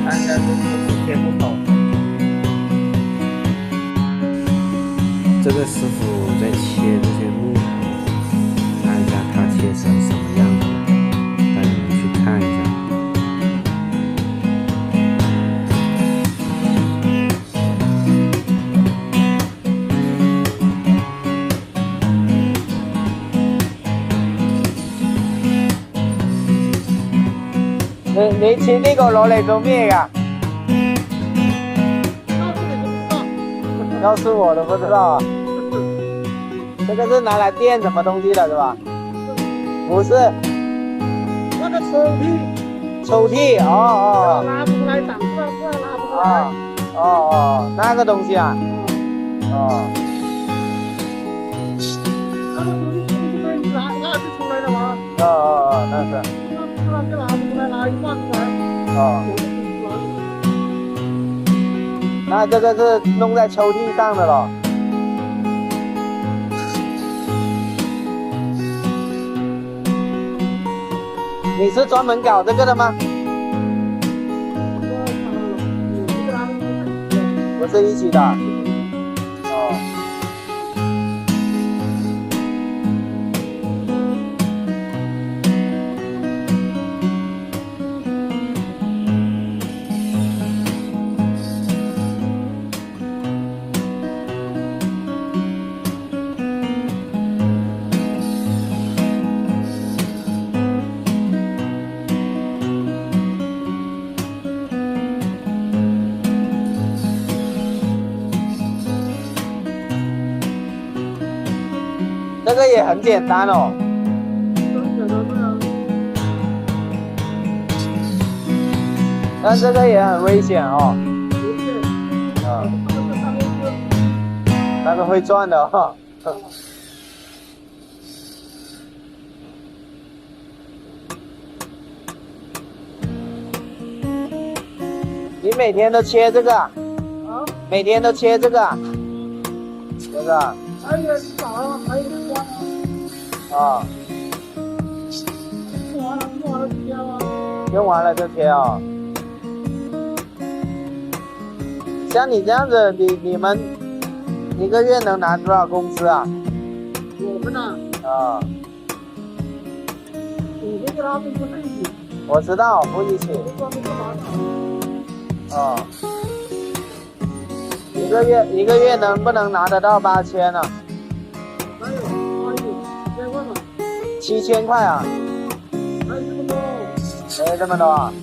看一下这是切木头。这个师傅在切这些木头，看一下他切成什么样子，带你们去看一下。你切呢個攞嚟做咩㗎？要是我都不知道啊。这个是拿来垫什么东西的，是吧？不是。那个抽屉。抽屉，哦拉不出来，长出来不然拉不出来。哦，那个东西啊。哦。那个东西不是拉是出来的吗？那是。不然就拉不出来，拉一半出来。那这个是弄在抽屉上的了。你是专门搞这个的吗？不是一起的。这个也很简单哦。但这个也很危险哦。那个会转的哈。你每天都切这个？每天都切这个？这个？还有少啊，还有光啊。用完了就切啊。像你这样子，你们一个月能拿多少工资啊？我们呢？我们跟他们不在一起。我知道，不一起。一个月能不能拿得到8000呢？7000块啊？没这么多啊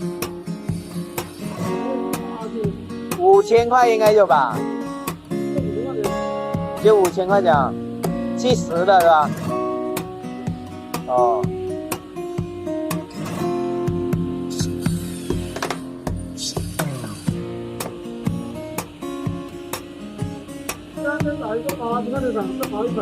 ？5000块应该有吧？就5000块钱，计时的是吧？哦。打一个打，你看这个，这打一个。